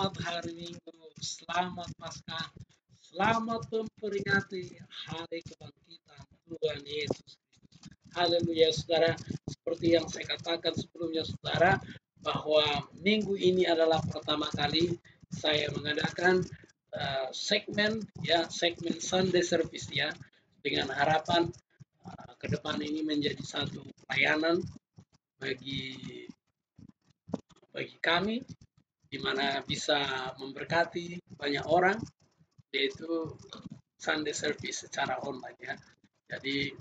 Selamat hari Minggu, selamat Paskah, selamat memperingati hari kebangkitan Tuhan Yesus. Haleluya, saudara. Seperti yang saya katakan sebelumnya, saudara, bahwa minggu ini adalah pertama kali saya mengadakan segmen Sunday Service ya, dengan harapan ke depan ini menjadi satu pelayanan bagi kami, di mana bisa memberkati banyak orang, yaitu Sunday Service secara online ya. Jadi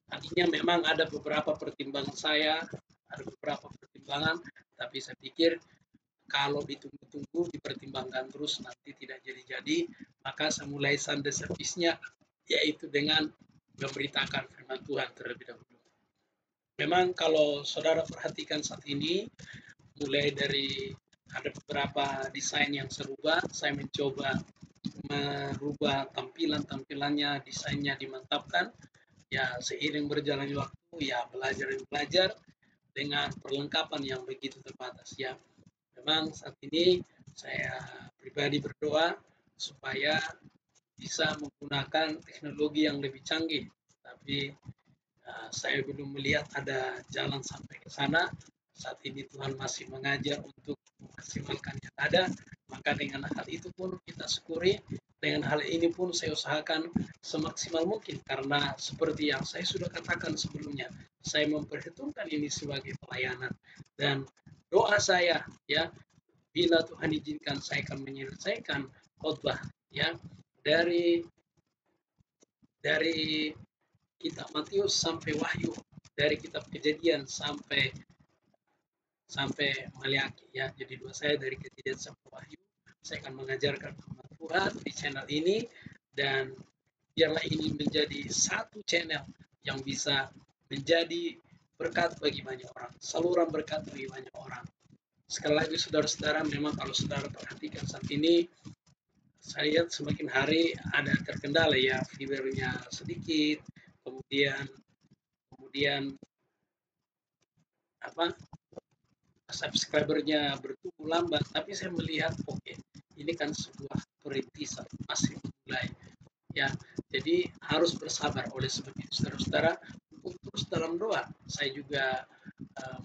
tadinya memang ada beberapa pertimbangan tapi saya pikir kalau ditunggu-tunggu, dipertimbangkan terus nanti tidak jadi-jadi, maka saya mulai Sunday Service-nya yaitu dengan memberitakan firman Tuhan terlebih dahulu. Memang kalau saudara perhatikan saat ini, mulai dari ada beberapa desain yang serubah, saya mencoba merubah tampilannya, desainnya dimantapkan. Ya, seiring berjalannya waktu, ya belajar dengan perlengkapan yang begitu terbatas ya. Memang saat ini saya pribadi berdoa supaya bisa menggunakan teknologi yang lebih canggih, tapi saya belum melihat ada jalan sampai ke sana. Saat ini Tuhan masih mengajar untuk memaksimalkan yang ada, maka dengan hal itu pun kita syukuri. Dengan hal ini pun saya usahakan semaksimal mungkin, karena seperti yang saya sudah katakan sebelumnya, saya memperhitungkan ini sebagai pelayanan, dan doa saya ya, bila Tuhan izinkan saya akan menyelesaikan khotbah ya, dari kitab Matius sampai Wahyu, dari kitab Kejadian sampai Maliaki ya. Jadi doa saya dari Kejadian sampai Wahyu, saya akan mengajarkan firman Tuhan di channel ini, dan biarlah ini menjadi satu channel yang bisa menjadi berkat bagi banyak orang, saluran berkat bagi banyak orang. Sekali lagi saudara-saudara, memang kalau saudara perhatikan saat ini, saya lihat semakin hari ada terkendala ya, viewernya sedikit, kemudian subscribernya bertumbuh lambat, tapi saya melihat oke, ini kan sebuah perintisan, masih mulai ya. Jadi harus bersabar. Oleh sebab itu saudara-saudara, untuk terus dalam doa. Saya juga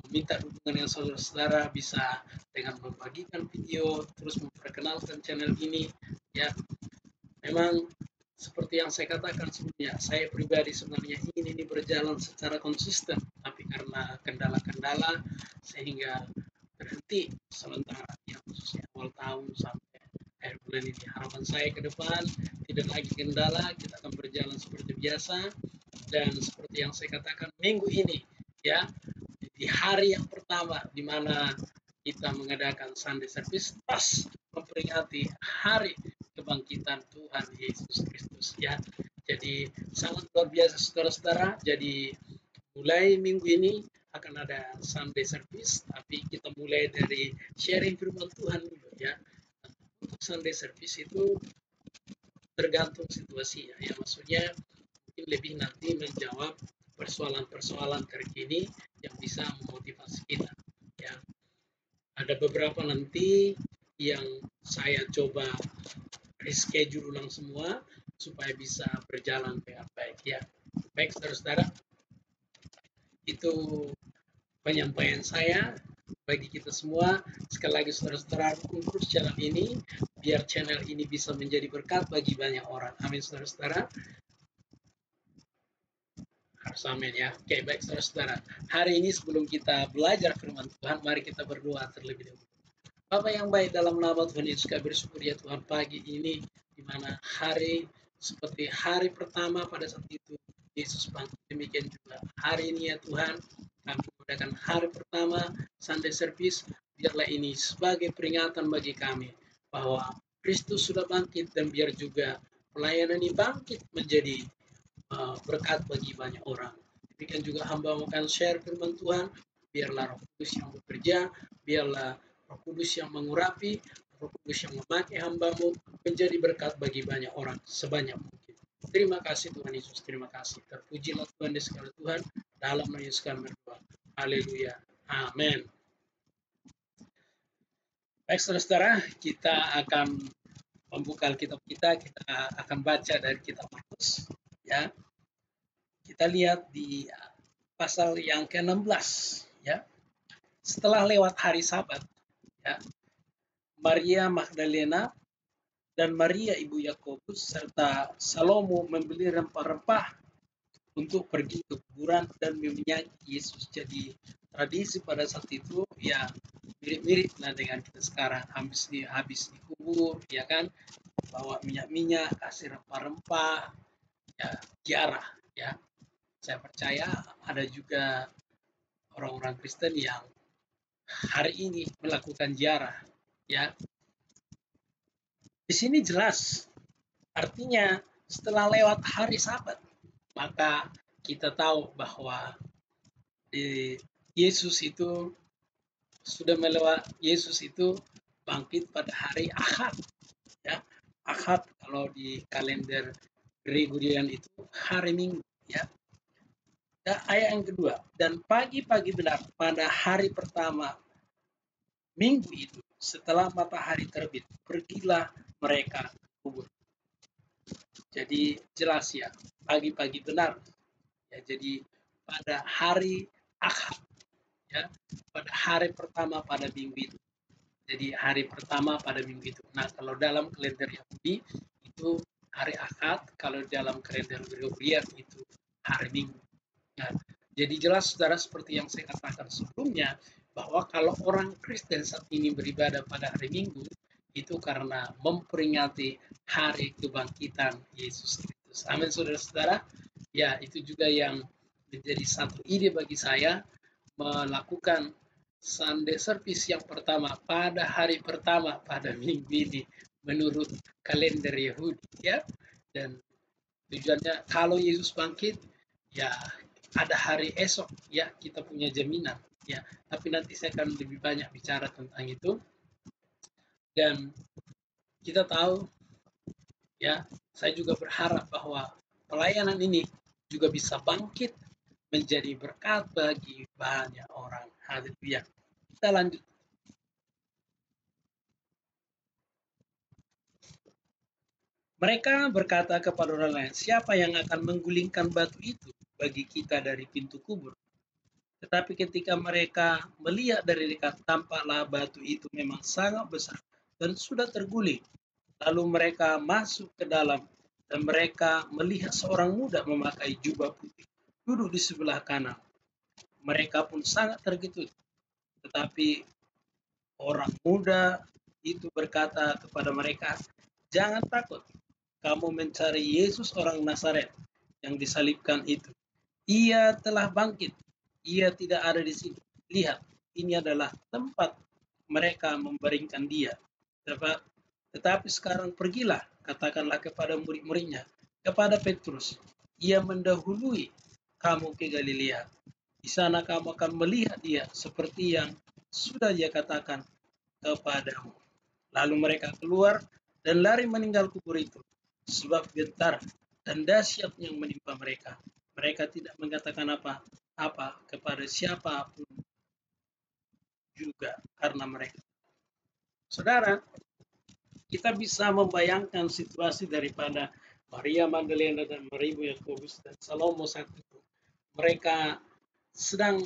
meminta dukungan yang saudara-saudara bisa dengan membagikan video, terus memperkenalkan channel ini ya. Memang seperti yang saya katakan sebelumnya, saya pribadi sebenarnya ingin ini berjalan secara konsisten, tapi karena kendala-kendala sehingga berhenti sementara ya, khususnya awal tahun sampai akhir bulan ini. Harapan saya ke depan tidak lagi kendala, kita akan berjalan seperti biasa, dan seperti yang saya katakan minggu ini ya, di hari yang pertama di mana kita mengadakan Sunday Service pas memperingati hari kebangkitan Tuhan Yesus Kristus ya. Jadi sangat luar biasa saudara-saudara. Jadi mulai minggu ini akan ada Sunday Service, tapi kita mulai dari sharing firman Tuhan dulu ya. Untuk Sunday Service itu tergantung situasinya ya, maksudnya mungkin lebih nanti menjawab persoalan-persoalan terkini yang bisa memotivasi kita ya. Ada beberapa nanti yang saya coba reschedule ulang semua supaya bisa berjalan dengan baik ya. Baik saudara-saudara, itu penyampaian saya bagi kita semua. Sekali lagi saudara-saudara, terus channel ini biar channel ini bisa menjadi berkat bagi banyak orang. Amin saudara-saudara. Harus amin ya. Oke, baik saudara-saudara. Hari ini sebelum kita belajar firman Tuhan, mari kita berdoa terlebih dahulu. Bapa yang baik, dalam nama Tuhan Yesus kami bersyukur ya Tuhan, pagi ini di mana hari seperti hari pertama pada saat itu Yesus bangkit, demikian juga hari ini ya Tuhan, kami mengadakan hari pertama Sunday Service. Biarlah ini sebagai peringatan bagi kami bahwa Kristus sudah bangkit, dan biar juga pelayanan ini bangkit menjadi berkat bagi banyak orang. Demikian juga hamba akan share firman Tuhan, biarlah Roh Kudus yang bekerja, biarlah Roh Kudus yang mengurapi, Roh Kudus yang memakai hambamu menjadi berkat bagi banyak orang sebanyak mungkin. Terima kasih Tuhan Yesus, terima kasih. Terpujilah Tuhan di segala Tuhan, dalam nama Yesus kami berdoa. Haleluya. Amin. Baik, saudara-saudara, kita akan membuka Alkitab kita, kita akan baca dari kitab Markus. Ya, kita lihat di pasal yang ke-16. Ya, setelah lewat hari Sabat, ya, Maria Magdalena dan Maria ibu Yakobus serta Salomo membeli rempah-rempah untuk pergi ke kuburan dan meminyaki Yesus. Jadi tradisi pada saat itu ya mirip-mirip lah dengan kita sekarang, habis dikubur ya kan, bawa minyak-minyak, kasih rempah-rempah, ya ziarah ya. Saya percaya ada juga orang-orang Kristen yang hari ini melakukan ziarah ya. Di sini jelas artinya setelah lewat hari Sabat, maka kita tahu bahwa Yesus itu Yesus itu bangkit pada hari Ahad ya. Ahad kalau di kalender Gregorian itu hari Minggu ya. Dan ayat yang kedua, dan pagi-pagi benar pada hari pertama minggu itu setelah matahari terbit pergilah mereka ke kubur. Jadi jelas ya, pagi-pagi benar ya. Jadi pada hari Ahad ya, pada hari pertama pada minggu itu. Jadi hari pertama pada minggu itu. Nah, kalau dalam kalender Yahudi itu hari Ahad, kalau dalam kalender Gregorian itu hari Minggu. Nah, jadi jelas saudara seperti yang saya katakan sebelumnya bahwa kalau orang Kristen saat ini beribadah pada hari Minggu itu karena memperingati hari kebangkitan Yesus Kristus. Amin saudara-saudara. Ya, itu juga yang menjadi satu ide bagi saya melakukan Sunday service yang pertama pada hari pertama pada minggu ini menurut kalender Yahudi ya. Dan tujuannya kalau Yesus bangkit ya ada hari esok ya, kita punya jaminan ya. Tapi nanti saya akan lebih banyak bicara tentang itu. Dan kita tahu ya, saya juga berharap bahwa pelayanan ini juga bisa bangkit menjadi berkat bagi banyak orang. Haleluya. Kita lanjut. Mereka berkata kepada orang lain, siapa yang akan menggulingkan batu itu bagi kita dari pintu kubur? Tetapi ketika mereka melihat dari dekat, tampaklah batu itu memang sangat besar dan sudah terguling. Lalu mereka masuk ke dalam dan mereka melihat seorang muda memakai jubah putih duduk di sebelah kanan. Mereka pun sangat terkejut. Tetapi orang muda itu berkata kepada mereka, jangan takut, kamu mencari Yesus orang Nazaret yang disalibkan itu. Ia telah bangkit, ia tidak ada di sini. Lihat, ini adalah tempat mereka membaringkan dia. Tetapi sekarang pergilah, katakanlah kepada murid-muridnya, kepada Petrus, ia mendahului kamu ke Galilea. Di sana kamu akan melihat dia seperti yang sudah dia katakan kepadamu. Lalu mereka keluar dan lari meninggal kubur itu, sebab getar dan dahsyat yang menimpa mereka. Mereka tidak mengatakan apa-apa kepada siapapun juga karena mereka. Saudara, kita bisa membayangkan situasi daripada Maria Magdalena dan Maria Yakobus dan Salomo saat itu. Mereka sedang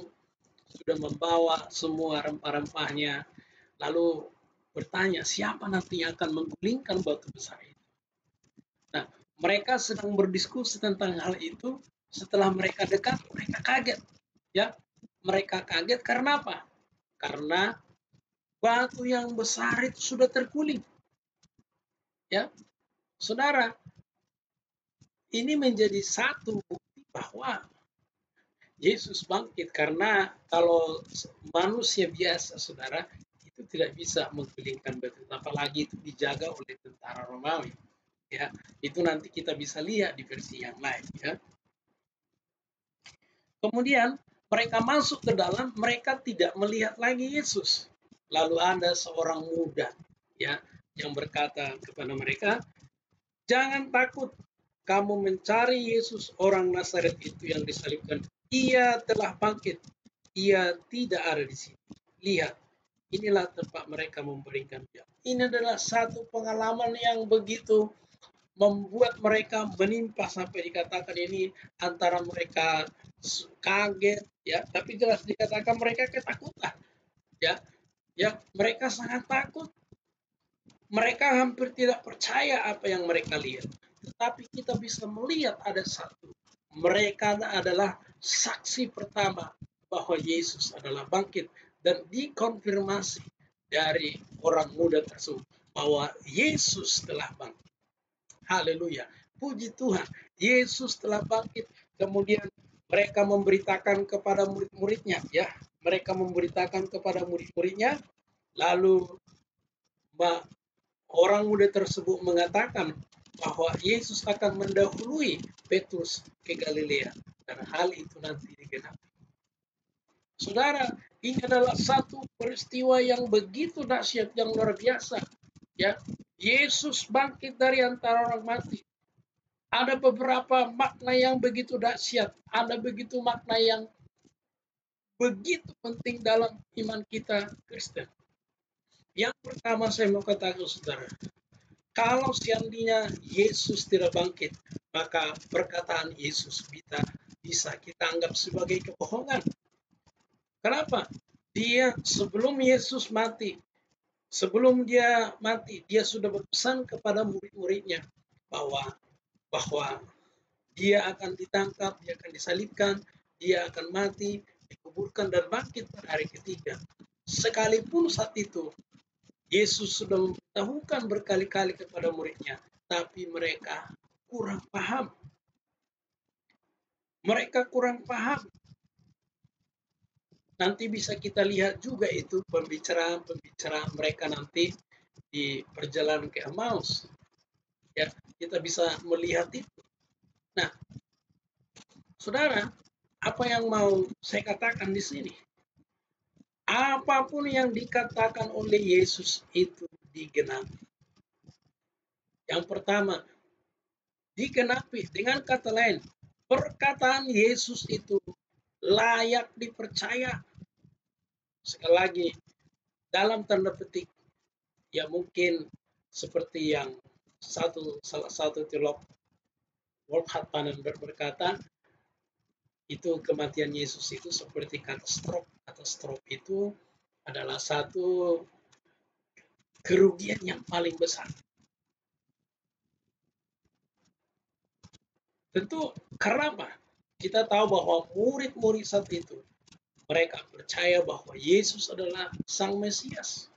sudah membawa semua rempah-rempahnya, lalu bertanya siapa nanti yang akan menggulingkan batu besar itu. Nah, mereka sedang berdiskusi tentang hal itu. Setelah mereka dekat, mereka kaget. Ya, mereka kaget karena apa? Karena batu yang besar itu sudah terguling. Ya, saudara, ini menjadi satu bukti bahwa Yesus bangkit, karena kalau manusia biasa, saudara, itu tidak bisa menggulingkan batu, apalagi itu dijaga oleh tentara Romawi. Ya, itu nanti kita bisa lihat di versi yang lain. Ya. Kemudian mereka masuk ke dalam, mereka tidak melihat lagi Yesus. Lalu ada seorang muda, ya, yang berkata kepada mereka, jangan takut, kamu mencari Yesus orang Nazaret itu yang disalibkan. Ia telah bangkit. Ia tidak ada di sini. Lihat, inilah tempat mereka memberikan dia. Ini adalah satu pengalaman yang begitu membuat mereka menimpa sampai dikatakan ini antara mereka kaget ya, tapi jelas dikatakan mereka ketakutan ya. Ya, mereka sangat takut. Mereka hampir tidak percaya apa yang mereka lihat. Tetapi kita bisa melihat ada satu. Mereka adalah saksi pertama bahwa Yesus adalah bangkit. Dan dikonfirmasi dari orang muda tersebut bahwa Yesus telah bangkit. Haleluya. Puji Tuhan. Yesus telah bangkit. Kemudian mereka memberitakan kepada murid-muridnya. Ya, mereka memberitakan kepada murid-muridnya. Lalu orang muda tersebut mengatakan bahwa Yesus akan mendahului Petrus ke Galilea dan hal itu nanti digenapi. Saudara, ini adalah satu peristiwa yang begitu dahsyat, yang luar biasa. Ya, Yesus bangkit dari antara orang mati. Ada beberapa makna yang begitu dahsyat, ada begitu makna yang begitu penting dalam iman kita Kristen. Yang pertama saya mau katakan saudara, kalau seandainya Yesus tidak bangkit, maka perkataan Yesus bisa kita anggap sebagai kebohongan. Kenapa? Sebelum Yesus mati, dia sudah berpesan kepada murid-muridnya bahwa dia akan ditangkap, dia akan disalibkan, dia akan mati, dikuburkan dan bangkit pada hari ketiga. Sekalipun saat itu Yesus sudah memberitahukan berkali-kali kepada muridnya, tapi mereka kurang paham. Mereka kurang paham. Nanti bisa kita lihat juga itu pembicaraan mereka nanti di perjalanan ke Emmaus. Ya, kita bisa melihat itu. Nah, saudara, apa yang mau saya katakan di sini? Apapun yang dikatakan oleh Yesus itu digenapi. Yang pertama, digenapi. Dengan kata lain, perkataan Yesus itu layak dipercaya. Sekali lagi, dalam tanda petik, ya mungkin seperti yang salah satu teolog Wolfhard Pannenberg berkata, itu kematian Yesus itu seperti kata stroke, atau stroke itu adalah satu kerugian yang paling besar. Tentu karena apa? Kita tahu bahwa murid-murid saat itu mereka percaya bahwa Yesus adalah Sang Mesias.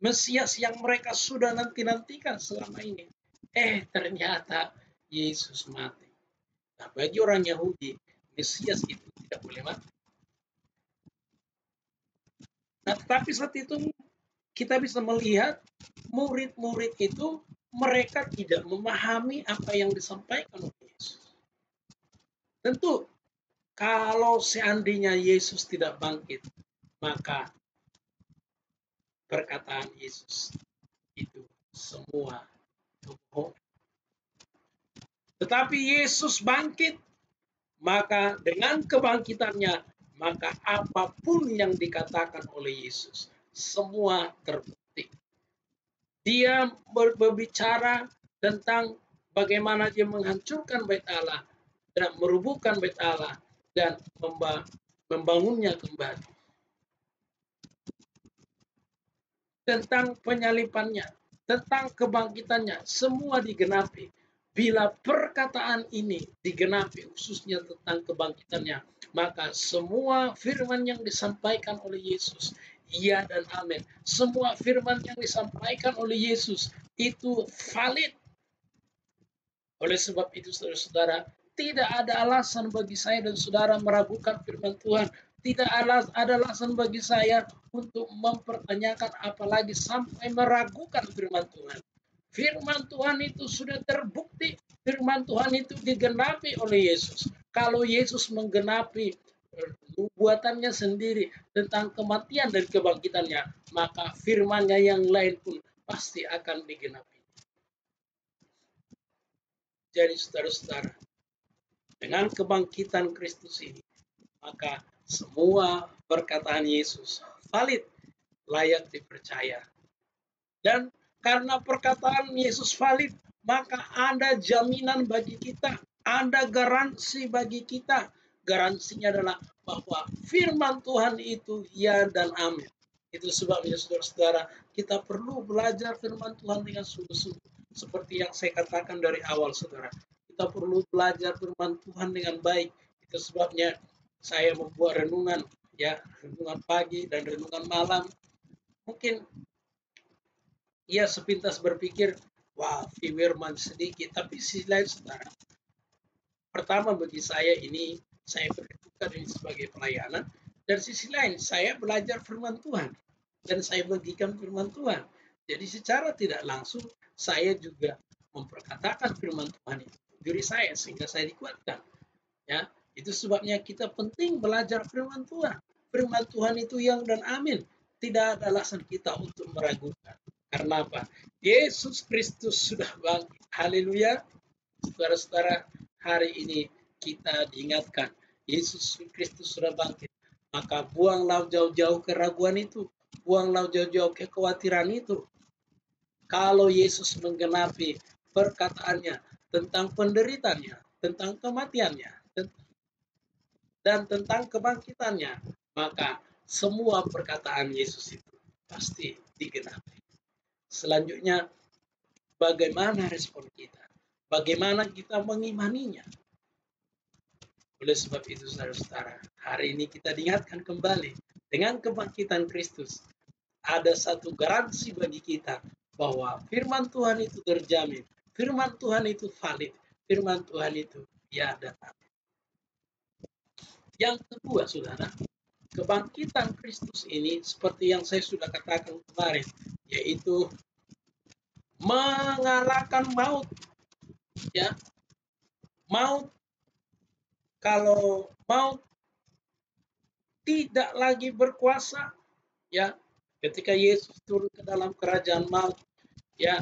Mesias yang mereka sudah nanti-nantikan selama ini. Ternyata Yesus mati. Nah, bagi orang Yahudi, Mesias itu tidak boleh mati. Nah, tetapi saat itu kita bisa melihat murid-murid itu mereka tidak memahami apa yang disampaikan oleh Yesus. Tentu kalau seandainya Yesus tidak bangkit, maka perkataan Yesus itu semua bohong. Tetapi Yesus bangkit, maka dengan kebangkitannya, maka apapun yang dikatakan oleh Yesus, semua terbukti. Dia berbicara tentang bagaimana dia menghancurkan bait Allah dan merubuhkan bait Allah dan membangunnya kembali. Tentang penyalipannya, tentang kebangkitannya, semua digenapi. Bila perkataan ini digenapi khususnya tentang kebangkitannya, maka semua firman yang disampaikan oleh Yesus, iya dan amin. Semua firman yang disampaikan oleh Yesus itu valid. Oleh sebab itu saudara-saudara, tidak ada alasan bagi saya dan saudara meragukan firman Tuhan. Tidak ada alasan bagi saya untuk mempertanyakan apalagi sampai meragukan firman Tuhan. Firman Tuhan itu sudah terbukti. Firman Tuhan itu digenapi oleh Yesus. Kalau Yesus menggenapi nubuatannya sendiri tentang kematian dan kebangkitannya, maka firman-Nya yang lain pun pasti akan digenapi. Jadi saudara-saudara, dengan kebangkitan Kristus ini, maka semua perkataan Yesus valid, layak dipercaya. Dan karena perkataan Yesus valid, maka ada jaminan bagi kita, ada garansi bagi kita. Garansinya adalah bahwa firman Tuhan itu ya dan amin. Itu sebabnya saudara-saudara, kita perlu belajar firman Tuhan dengan sungguh-sungguh. Seperti yang saya katakan dari awal, saudara. Kita perlu belajar firman Tuhan dengan baik. Itu sebabnya saya membuat renungan, ya, renungan pagi dan renungan malam. Mungkin ia sepintas berpikir, wah, firman sedikit. Tapi sisi lain, saudara, pertama bagi saya ini, saya berkedudukan ini sebagai pelayanan. Dan sisi lain, saya belajar firman Tuhan. Dan saya bagikan firman Tuhan. Jadi secara tidak langsung, saya juga memperkatakan firman Tuhan itu diri saya, sehingga saya dikuatkan. Ya, itu sebabnya kita penting belajar firman Tuhan. Firman Tuhan itu yang dan amin. Tidak ada alasan kita untuk meragukan. Karena apa? Yesus Kristus sudah bangkit. Haleluya. Saudara-saudara, hari ini kita diingatkan Yesus Kristus sudah bangkit. Maka buanglah jauh-jauh keraguan itu. Buanglah jauh-jauh kekhawatiran itu. Kalau Yesus menggenapi perkataannya tentang penderitaannya, tentang kematiannya, dan tentang kebangkitannya, maka semua perkataan Yesus itu pasti digenapi. Selanjutnya, bagaimana respon kita? Bagaimana kita mengimaninya? Oleh sebab itu, saudara-saudara, hari ini kita diingatkan kembali dengan kebangkitan Kristus. Ada satu garansi bagi kita bahwa firman Tuhan itu terjamin, firman Tuhan itu valid, firman Tuhan itu ya dan amin. Yang kedua, saudara, kebangkitan Kristus ini seperti yang saya sudah katakan kemarin, yaitu mengalahkan maut. Ya, maut, kalau maut tidak lagi berkuasa, ya, ketika Yesus turun ke dalam kerajaan maut, ya,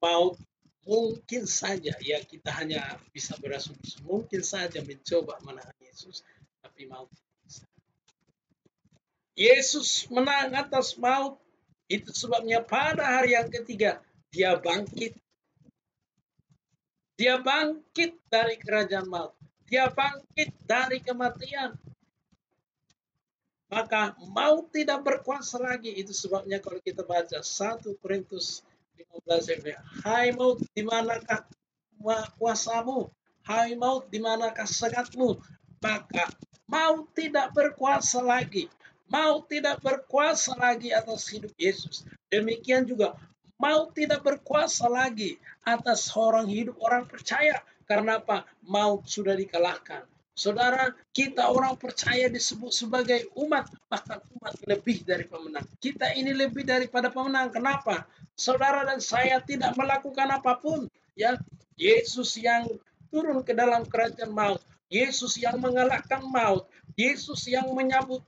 maut mungkin saja, ya, kita hanya bisa berasumsi, mungkin saja mencoba menahan Yesus, tapi maut bisa. Yesus menang atas maut. Itu sebabnya pada hari yang ketiga dia bangkit. Dia bangkit dari kerajaan maut. Dia bangkit dari kematian. Maka maut tidak berkuasa lagi. Itu sebabnya kalau kita baca 1 Korintus 15, hai maut, di manakah kuasamu? Hai maut, di manakah segatmu? Maka maut tidak berkuasa lagi. Maut tidak berkuasa lagi atas hidup Yesus. Demikian juga maut tidak berkuasa lagi atas orang hidup orang percaya. Karena apa? Maut sudah dikalahkan. Saudara, kita orang percaya disebut sebagai umat, bahkan umat lebih dari pemenang. Kita ini lebih daripada pemenang. Kenapa? Saudara dan saya tidak melakukan apapun. Ya, Yesus yang turun ke dalam kerajaan maut, Yesus yang mengalahkan maut, Yesus yang mencabut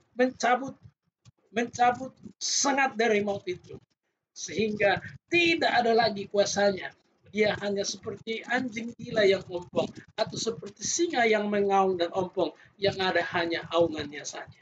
sengat dari maut itu. Sehingga tidak ada lagi kuasanya. Dia hanya seperti anjing gila yang ompong, atau seperti singa yang mengaung dan ompong, yang ada hanya aungannya saja.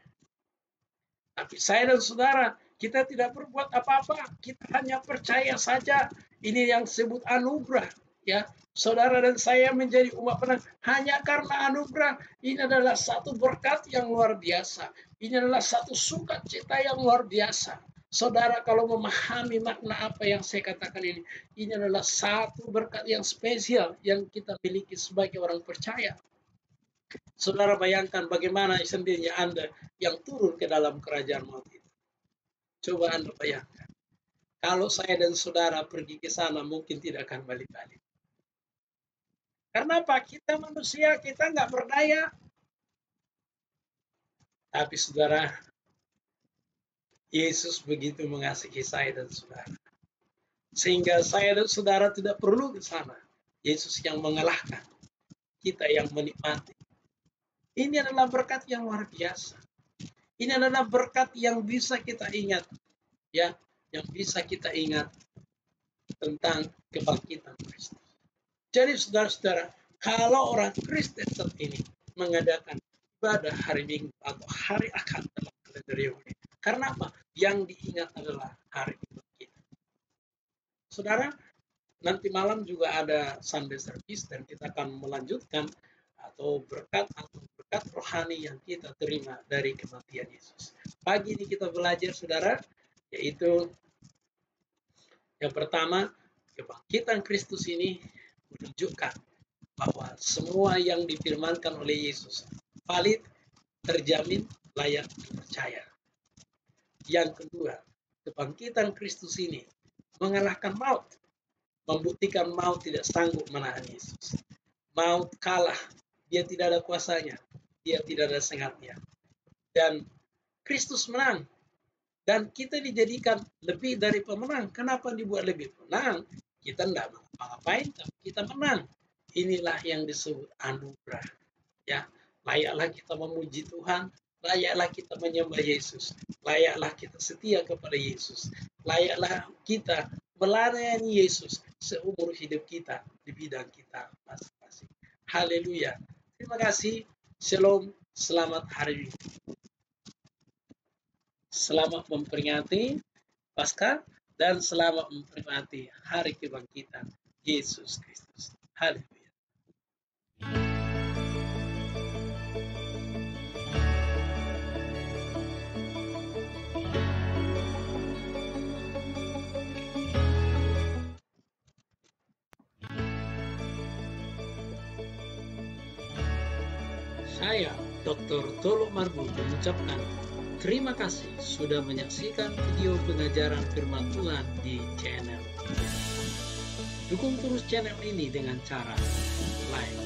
Tapi saya dan saudara, kita tidak berbuat apa-apa, kita hanya percaya saja. Ini yang disebut anugerah. Ya, saudara dan saya menjadi umat menang hanya karena anugerah. Ini adalah satu berkat yang luar biasa. Ini adalah satu sukacita yang luar biasa. Saudara, kalau memahami makna apa yang saya katakan ini adalah satu berkat yang spesial yang kita miliki sebagai orang percaya. Saudara bayangkan bagaimana sendirinya Anda yang turun ke dalam kerajaan maut itu. Coba Anda bayangkan. Kalau saya dan saudara pergi ke sana mungkin tidak akan balik-balik. Karena apa? Kita manusia, kita nggak berdaya. Tapi saudara, Yesus begitu mengasihi saya dan saudara. Sehingga saya dan saudara tidak perlu ke sana. Yesus yang mengalahkan. Kita yang menikmati. Ini adalah berkat yang luar biasa. Ini adalah berkat yang bisa kita ingat. Ya, yang bisa kita ingat tentang kebangkitan Kristus. Jadi saudara-saudara, kalau orang Kristen saat ini mengadakan ibadah hari Minggu atau hari Akad dalam kalender Yahudi, karena apa? Yang diingat adalah hari kebangkitan. Saudara, nanti malam juga ada Sunday service dan kita akan melanjutkan atau berkat rohani yang kita terima dari kematian Yesus. Pagi ini kita belajar, saudara, yaitu yang pertama, kebangkitan Kristus ini menunjukkan bahwa semua yang difirmankan oleh Yesus valid, terjamin, layak dipercaya. Yang kedua, kebangkitan Kristus ini mengalahkan maut, membuktikan maut tidak sanggup menahan Yesus. Maut kalah, dia tidak ada kuasanya, dia tidak ada sengatnya. Dan Kristus menang, dan kita dijadikan lebih dari pemenang. Kenapa dibuat lebih pemenang? Kita tidak ngapa-ngapain, tapi kita menang. Inilah yang disebut anugerah. Ya, layaklah kita memuji Tuhan, layaklah kita menyembah Yesus, layaklah kita setia kepada Yesus, layaklah kita melayani Yesus seumur hidup kita di bidang kita masing-masing. Haleluya. Terima kasih. Shalom. Selamat hari Minggu. Selamat memperingati Paskah dan selamat memperingati hari kebangkitan Yesus Kristus. Haleluya. Saya, Dr. Tolo Marbu, mengucapkan terima kasih sudah menyaksikan video pengajaran firman Tuhan di channel ini. Dukung terus channel ini dengan cara like.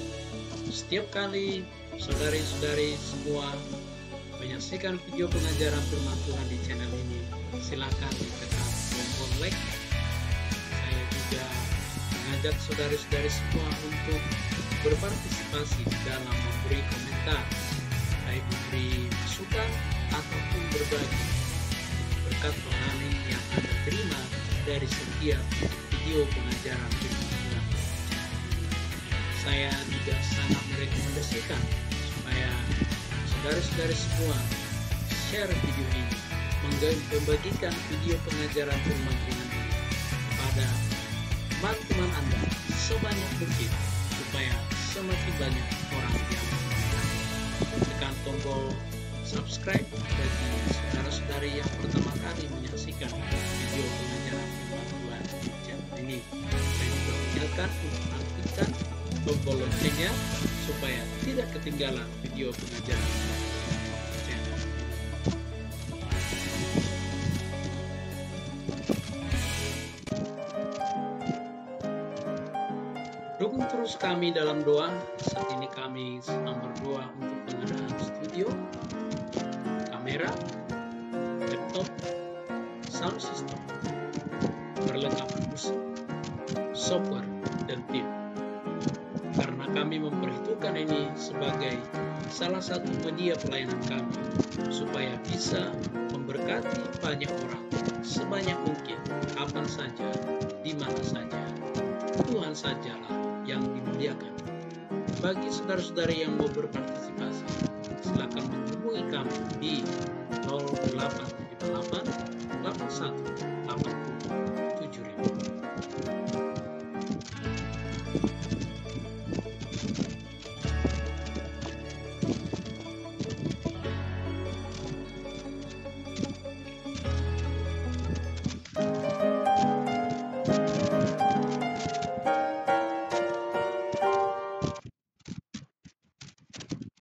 Setiap kali saudari-saudari semua menyaksikan video pengajaran firman Tuhan di channel ini, silakan ditekan tombol like. Saya juga mengajak saudari-saudari semua untuk berpartisipasi dalam memberi komentar, baik memberi masukan ataupun berbagi berkat rohani yang Anda terima dari setiap video pengajaran firman Tuhan. Saya juga sangat merekomendasikan supaya saudara-saudari semua share video ini, membagikan video pengajaran firman Tuhan ini kepada teman-teman Anda sebanyak mungkin supaya semakin banyak orang yang tekan tombol subscribe bagi saudara-saudari yang pertama kali menyaksikan video pengajaran firman Tuhan di channel ini. Saya juga mengingatkan untuk aktifkan tombol loncengnya supaya tidak ketinggalan video pengajaran channel. Dukung terus kami dalam doa. Saat ini kami sedang berdoa untuk pengadaan studio, kamera, laptop, sound system, perlengkapan musik, software, dan tim. Karena kami memperhitungkan ini sebagai salah satu media pelayanan kami, supaya bisa memberkati banyak orang sebanyak mungkin, kapan saja, di mana saja. Tuhan sajalah yang dimuliakan. Bagi saudara-saudari yang mau berpartisipasi, silakan menghubungi kami di 0878 81 80 7000.